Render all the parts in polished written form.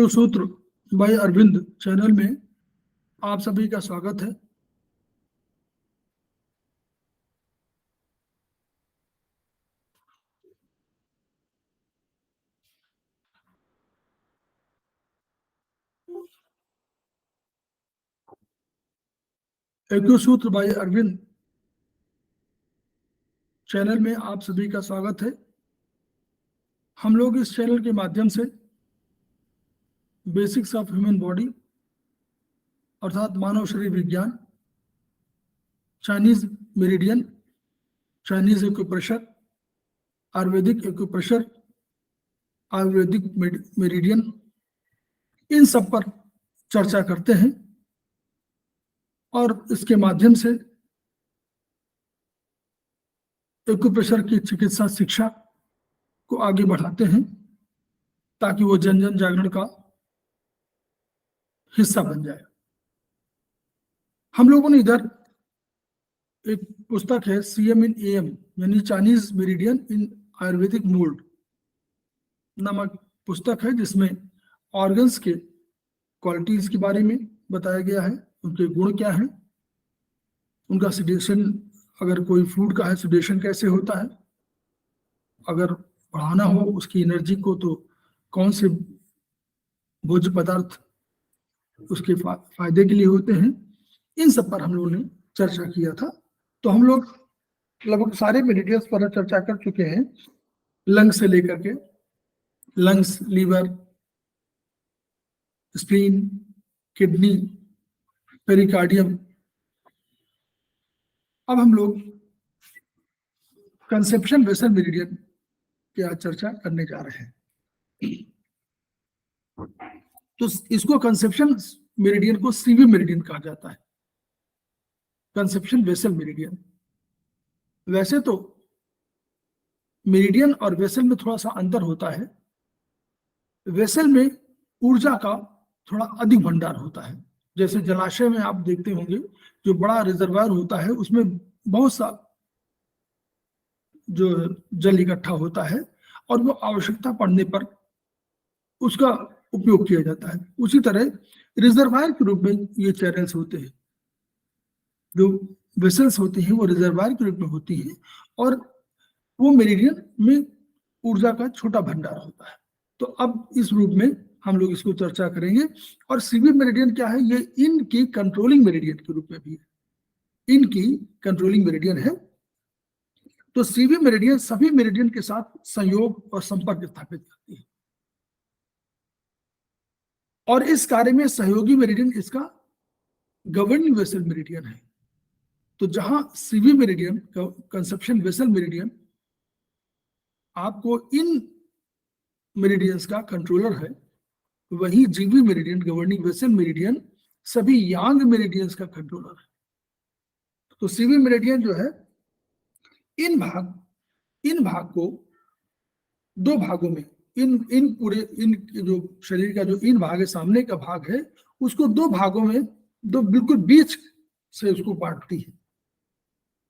सूत्र bye Arvind channel में आप सभी का स्वागत है। सूत्र बाय अरविंद चैनल में आप सभी का स्वागत है। हम लोग इस चैनल के माध्यम से बेसिक्स ऑफ ह्यूमन बॉडी अर्थात मानव शरीर विज्ञान, Chinese meridian, Chinese acupressure, Ayurvedic acupressure, Ayurvedic meridian, इन सब पर चर्चा करते हैं और इसके माध्यम से एक्यूप्रेशर की चिकित्सा शिक्षा को आगे बढ़ाते हैं ताकि वो जन जन जागरण का हिस्सा बन जाए। हम लोगों ने इधर एक पुस्तक है CM in AM यानी चाइनीज मेरिडियन इन आयुर्वेदिक मोल्ड नामक पुस्तक है, जिसमें ऑर्गन्स के क्वालिटीज के बारे में बताया गया है, उनके गुण क्या हैं, उनका सिडेशन, अगर कोई फूड का है सिडेशन कैसे होता है, अगर बढ़ाना हो उसकी एनर्जी को तो कौन से भोज्य पदार्थ उसके फायदे के लिए होते हैं, इन सब पर हम लोगों ने चर्चा किया था। तो हम लोग लगभग सारे मेरिडियंस पर चर्चा कर चुके हैं, लंग्स से लेकर के, lungs, liver, spleen, kidney, pericardium. अब हम लोग कंसेप्शन वेसल मेरिडियन की आज चर्चा करने जा रहे हैं। तो इसको कंसेप्शन मेरिडियन को सीवी मेरिडियन कहा जाता है, कंसेप्शन वेसल मेरिडियन। वैसे तो मेरिडियन और वेसल में थोड़ा सा अंतर होता है। वेसल में ऊर्जा का थोड़ा अधिक भंडार होता है। जैसे जलाशय में आप देखते होंगे जो बड़ा रिजर्वायर होता है उसमें बहुत सा जो जल इकट्ठा होता है और वो आवश्यकता पड़ने पर उसका उपयोग किया जाता है। उसी तरह रिजर्वायर के रूप में ये चैनल्स होते हैं, जो वेसल्स होती हैं वो रिजर्वायर के रूप में होती हैं और वो मेरिडियन में ऊर्जा का छोटा भंडार होता है। तो अब इस रूप में हम लोग इसको चर्चा करेंगे। और सीवी मेरिडियन क्या है? ये इनकी कंट्रोलिंग मेरिडियन के रूप में भी है, इनकी कंट्रोलिंग मेरिडियन है। तो सीवी मेरिडियन सभी मेरिडियन के साथ संयोग और संपर्क स्थापित करती है और इस कार्य में सहयोगी मेरिडियन इसका गवर्निंग वेसल मेरिडियन है। तो जहां CV meridian, conception vessel meridian, आपको इन मेरिडियंस का कंट्रोलर है, वही जीवी मेरिडियन, गवर्निंग वेसल मेरिडियन, सभी यांग मेरिडियंस का कंट्रोलर है। तो सीवी मेरिडियन जो है इन भाग को दो भागों में, इन पूरे इन जो शरीर का जो इन भाग है, सामने का भाग है, उसको दो भागों में, दो बिल्कुल बीच से उसको बांटती है।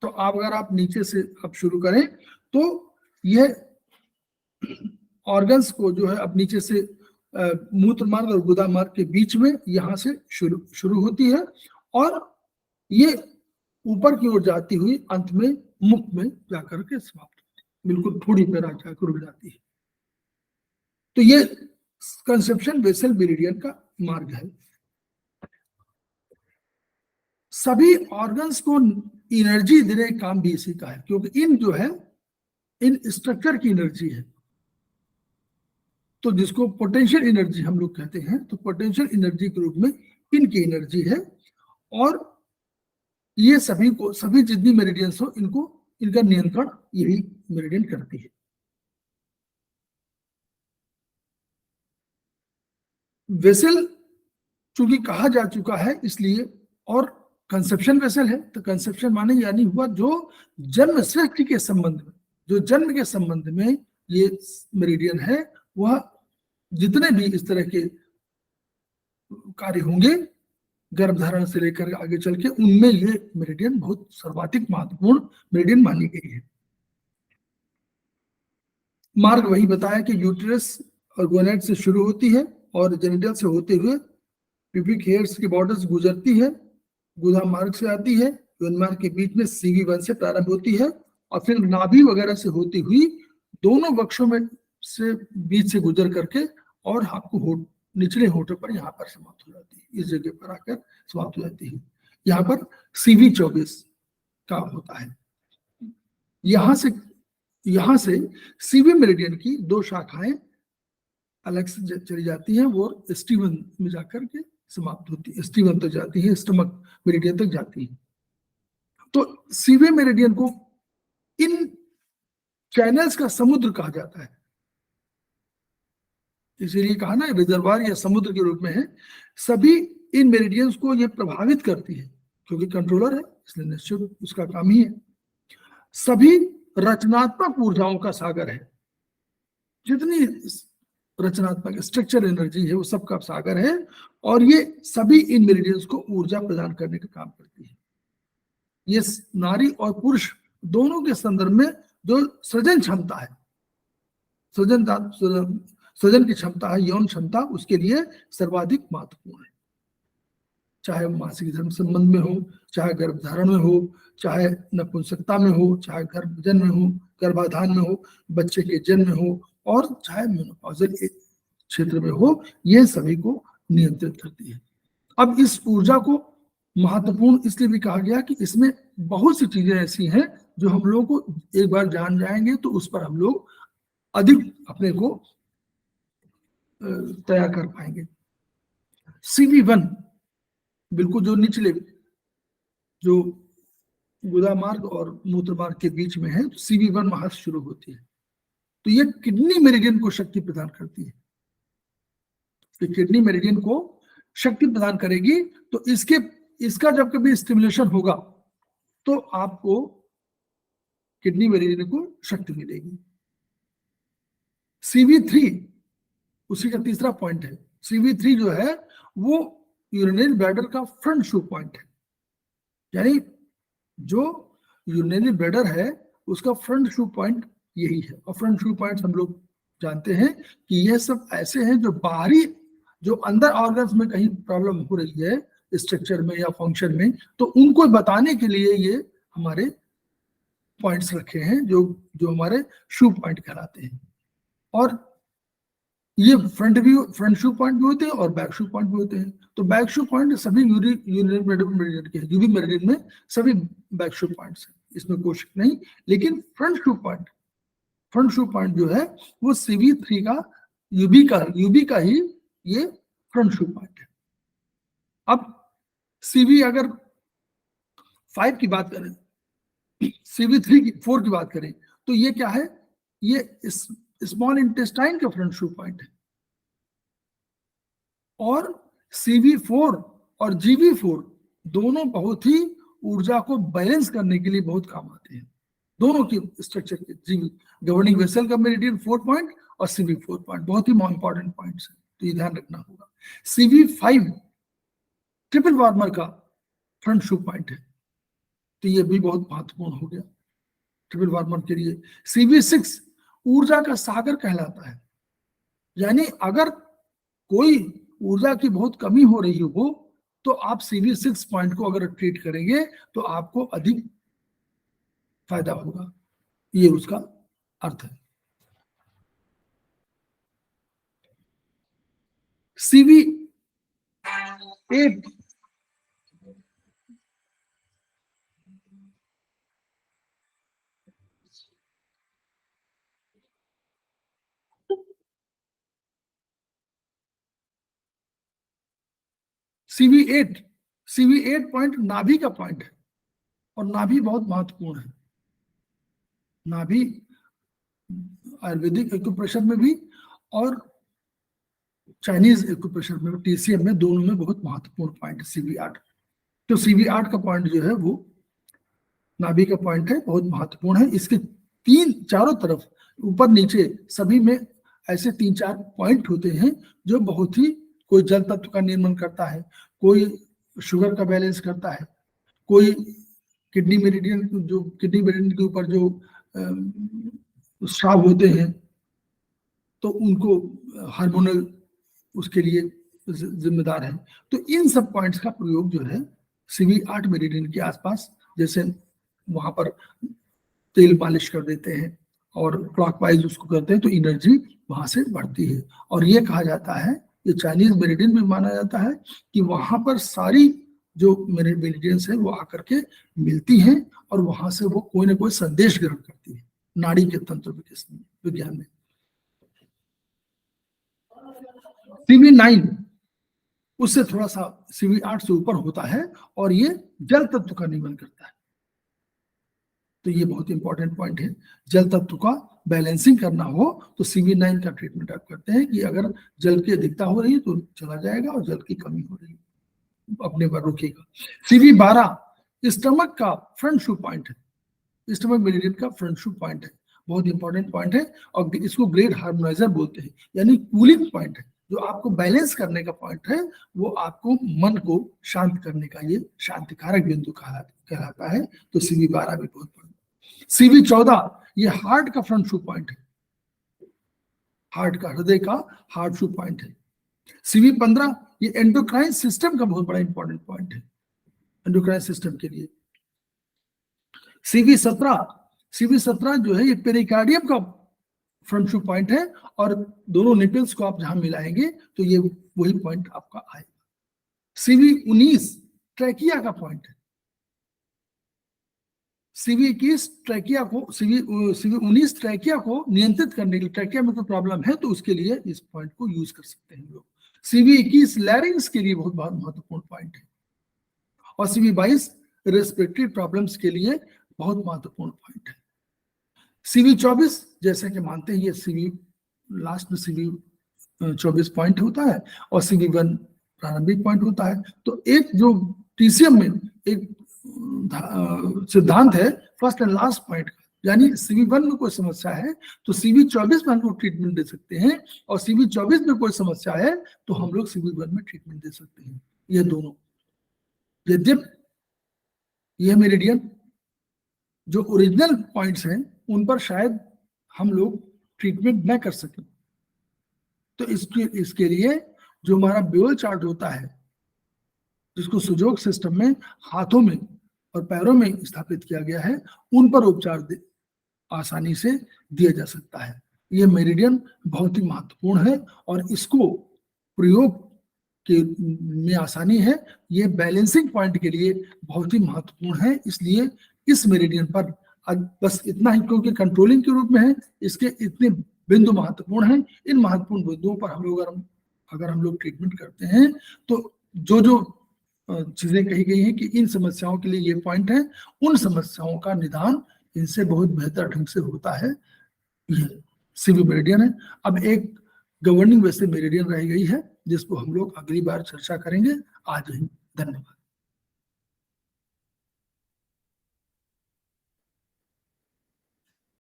तो अगर आप नीचे से अब शुरू करें तो यह ऑर्गन्स को जो है अब नीचे से मूत्र मार्ग और गुदा मार्ग के बीच में यहां से शुरू होती है और ये ऊपर की ओर जाती हुई अंत में मुख में जाकर के समाप्त होती है, बिल्कुल थोड़ी पे जाकर रुक जाती है। तो ये कंसेप्शन वेसल मेरिडियन का मार्ग है। सभी ऑर्गन्स को एनर्जी देने का काम भी इसी का है, क्योंकि इन जो है इन स्ट्रक्चर की एनर्जी है, तो जिसको पोटेंशियल एनर्जी हम लोग कहते हैं। तो पोटेंशियल एनर्जी के रूप में इनकी एनर्जी है और ये सभी जितनी मेरिडियंस हो इनका नियंत्रण यही मेरिडियन करती है। वेसल चूंकि कहा जा चुका है इसलिए, और कंसेप्शन वेसल है, तो कंसेप्शन माने यानी हुआ जो जन्म सृष्टि के संबंध में, जो जन्म के संबंध में ये मेरिडियन है, वह जितने भी इस तरह के कार्य होंगे गर्भधारण से लेकर आगे चल के, उनमें ये मेरिडियन बहुत सर्वाधिक महत्वपूर्ण मेरिडियन मानी गई है। मार्ग वही बताया कि यूटेरस और गोनेड से शुरू होती है और जेनिटल से होते हुए प्यूबिक हेयर्स के बॉर्डर से गुजरती है, गुदा मार्ग से आती है, यौन मार्ग के बीच में CV1 से प्रारंभ होती है और फिर नाभि वगैरह से होती हुई दोनों वक्षों में से बीच से गुजर करके और आपको निचले होठों पर यहाँ पर समाप्त हो जाती है, इस जगह पर आकर समाप्त हो जाती है। यहाँ पर CV24 का होता है। यहाँ से CV मेरिडियन की दो शाखाएं अलग से चली जाती हैं, वो स्टीवन में जाकर के समाप्त होती है, स्टीवन तक जाती है, स्टमक मेरिडियन तक जाती है। तो CV मेरिडियन को इन चैनल्स का समुद्र कहा जाता है, इसीलिए कहा ना रिजर्वायर या समुद्र के रूप में है। सभी इन मेरिडियंस को यह प्रभावित करती है, क्योंकि कंट्रोलर है इसलिए निश्चित उसका काम ही है। सभी रचनात्मक ऊर्जाओं का सागर है, जितनी रचनात्मक स्ट्रक्चर एनर्जी है वो सबका सागर है, और ये सभी इन मेरिडियंस को ऊर्जा प्रदान करने का काम करती है। ये नारी और पुरुष दोनों के संदर्भ में जो सृजन क्षमता है, सृजन की क्षमता है, यौन क्षमता, उसके लिए सर्वाधिक महत्वपूर्ण है। चाहे मासिक धर्म संबंध में हो, चाहे गर्भधारण में हो, चाहे नपुंसकता में हो, चाहे गर्भजन में हो, गर्भाधान में हो, बच्चे के जन्म में हो, और चाहे मेनोपॉजल क्षेत्र में हो, ये सभी को नियंत्रित करती है। अब इस ऊर्जा को महत्वपूर्ण इसलिए भी कहा गया कि इसमें बहुत सी चीजें ऐसी हैं जो हम लोग को एक बार जान जाएंगे तो उस पर हम लोग अधिक अपने को तैयार कर पाएंगे। CV1 बिल्कुल जो निचले जो गुदा मार्ग और मूत्र मार्ग के बीच में है, तो CV1 वहां से शुरू होती है। तो ये किडनी मेरिडियन को शक्ति प्रदान करती है। तो किडनी मेरिडियन को शक्ति प्रदान करेगी, तो इसका जब कभी स्टिमुलेशन होगा तो आपको किडनी मेरिडियन को शक्ति मिलेगी। CV3 उसी का तीसरा पॉइंट है। CV3 जो है वो यूरिनरी ब्लैडर का फ्रंट शू पॉइंट है, यानी जो यूरिनरी ब्लैडर है उसका फ्रंट शू पॉइंट यही है। और फ्रंट शू पॉइंट हम लोग जानते हैं कि ये सब ऐसे हैं जो बाहरी, जो अंदर ऑर्गन्स में कहीं प्रॉब्लम हो रही है स्ट्रक्चर में या फंक्शन में, तो उनको बताने के लिए ये हमारे पॉइंट्स रखे हैं जो हमारे शू पॉइंट कहलाते हैं। और ये फ्रंट शू पॉइंट भी होते हैं और बैक शू पॉइंट भी होते हैं। तो बैक शू पॉइंट सभी यूरिनरी मेरिडियन के हैं, यूवी मेरिडियन में सभी बैक शू पॉइंट्स हैं, इसमें कोई शक नहीं। लेकिन फ्रंट शू पॉइंट जो है वो CV3 का यूबी का ही ये फ्रंट शू पॉइंट है। अब CV अगर 5 की बात करें, CV4 की बात करें, तो ये क्या है, ये स्मॉल इंटेस्टाइन का फ्रंट शू पॉइंट है। और CV4 और GV4 दोनों बहुत ही ऊर्जा को बैलेंस करने के लिए बहुत काम आते हैं। दोनों की स्ट्रक्चर के जीवी गवर्निंग वेसल का मेरिडियन 4 पॉइंट और CV4 पॉइंट बहुत ही इंपॉर्टेंट पॉइंट्स है, तो ये ध्यान रखना होगा। CV5 ट्रिपल वार्मर का फ्रंट शू पॉइंट है, तो ये भी बहुत महत्वपूर्ण हो गया ट्रिपल वार्मर के लिए। CV6 ऊर्जा का सागर कहलाता है, यानी अगर कोई ऊर्जा की बहुत कमी हो रही हो तो आप CV6 पॉइंट को अगर ट्रीट करेंगे तो आपको अधिक फायदा होगा, ये उसका अर्थ है। CV8 CV8 पॉइंट नाभि का पॉइंट है, और नाभि बहुत महत्वपूर्ण है। नाभि आयुर्वेदिक एक्यूप्रेशर में भी और चाइनीज एक्यूप्रेशर में, TCM में, दोनों में बहुत महत्वपूर्ण पॉइंट है CV8। तो CV8 का पॉइंट जो है वो नाभि का पॉइंट है, बहुत महत्वपूर्ण है। इसके चारों तरफ ऊपर नीचे सभी में ऐसे 3-4 पॉइंट होते हैं जो बहुत ही, कोई जल तत्व का निर्माण करता है, कोई शुगर का बैलेंस करता है, कोई किडनी मेरिडियन के ऊपर जो स्राव होते हैं तो उनको हार्मोनल उसके लिए जिम्मेदार है। तो इन सब पॉइंट्स का प्रयोग जो है CV8 मेरिडियन के आसपास, जैसे वहां पर तेल मालिश कर देते हैं और क्लॉकवाइज उसको करते हैं तो एनर्जी वहां से बढ़ती है। और ये कहा जाता है, ये चाइनीज मेरिडियन भी माना जाता है कि वहां पर सारी जो मेरिडियंस है वो आकर के मिलती हैं और वहां से वो कोई ना कोई संदेश ग्रहण करती है नाड़ी के तंत्र विज्ञान में। CV9 उससे थोड़ा सा CV8 से ऊपर होता है और ये जल तत्व का नियमन करता है। तो ये बहुत इंपॉर्टेंट पॉइंट है, जल तत्व का बैलेंसिंग करना हो तो CV9 का ट्रीटमेंट आप करते हैं कि अगर जल की अधिकता हो रही है तो चला जाएगा और जल की कमी हो रही है अपने पर रुकेगा। CV12 स्टमक का फ्रंट शू पॉइंट है, स्टमक मेरिडियन का फ्रंट शू पॉइंट है, बहुत इंपॉर्टेंट पॉइंट है और इसको ग्रेट हार्मोनाइजर बोलते हैं, यानी कूलिंग पॉइंट है, जो आपको बैलेंस करने का पॉइंट है, वो आपको मन को शांत करने का ये शांतिकारक बिंदु कहलाता है। तो CV12 भी बहुत बड़ा। CV14 ये हार्ट का फ्रंट शू पॉइंट है, हार्ट का, हृदय का हार्ट शू पॉइंट है। CV15 ये एंडोक्राइन सिस्टम का बहुत बड़ा इंपॉर्टेंट पॉइंट है, एंडोक्राइन सिस्टम के लिए। CV17 जो है ये पेरिकार्डियम का फ्रंट शू पॉइंट है और दोनों निपल्स को आप जहां मिलाएंगे तो ये वही पॉइंट आपका आएगा। CV19 ट्रैकिया का पॉइंट है, CV21 ट्रैकिया को, CV19 ट्रैकिया को नियंत्रित करने के लिए, ट्रैकिया में कोई प्रॉब्लम है तो उसके लिए इस पॉइंट को यूज कर सकते हैं लोग। CV21 लैरिंग्स के लिए बहुत महत्वपूर्ण पॉइंट है और CV22 रेस्पिरेटरी प्रॉब्लम्स के लिए बहुत महत्वपूर्ण पॉइंट है। CV24 जैसे कि मानते हैं ये CV लास्ट में CV24 पॉइंट होता है और CV1 प्रारंभिक पॉइंट होता है। तो एक जो TCM में एक सिद्धांत है फर्स्ट एंड लास्ट पॉइंट का, यानी CV1 में कोई समस्या है तो CV24 में हम लोग ट्रीटमेंट दे सकते हैं और CV24 में कोई समस्या है तो हम लोग CV1 में ट्रीटमेंट दे सकते हैं। ये दोनों, ये मेरिडियन जो ओरिजिनल पॉइंट्स हैं उन पर शायद हम लोग ट्रीटमेंट न कर सकें, तो इसके लिए जो हमारा बेवल चार्ट होता है, जिसको सुजोग सिस्टम में हाथों में और पैरों में स्थापित किया गया है, उन पर उपचार आसानी से दिया जा सकता है। ये मेरिडियन बहुत ही महत्वपूर्ण है और इसको प्रयोग के में आसानी है, ये बैलेंसिंग पॉइंट के लिए बहुत ही महत्वपूर्ण है। इसलिए इस मेरिडियन पर बस इतना ही, क्योंकि कंट्रोलिंग के रूप में है, इसके इतने बिंदु महत्वपूर्ण हैं। इन महत्वपूर्ण बिंदुओं पर हम लोग अगर हम लोग ट्रीटमेंट करते हैं तो जो जो चीजें कही गई हैं कि इन समस्याओं के लिए ये पॉइंट है, उन समस्याओं का निदान इनसे बहुत बेहतर ढंग से होता है। ये CV मेरिडियन है। अब एक गवर्निंग वैसे मेरिडियन रह गई है जिसको हम लोग अगली बार चर्चा करेंगे। आज ही धन्यवाद।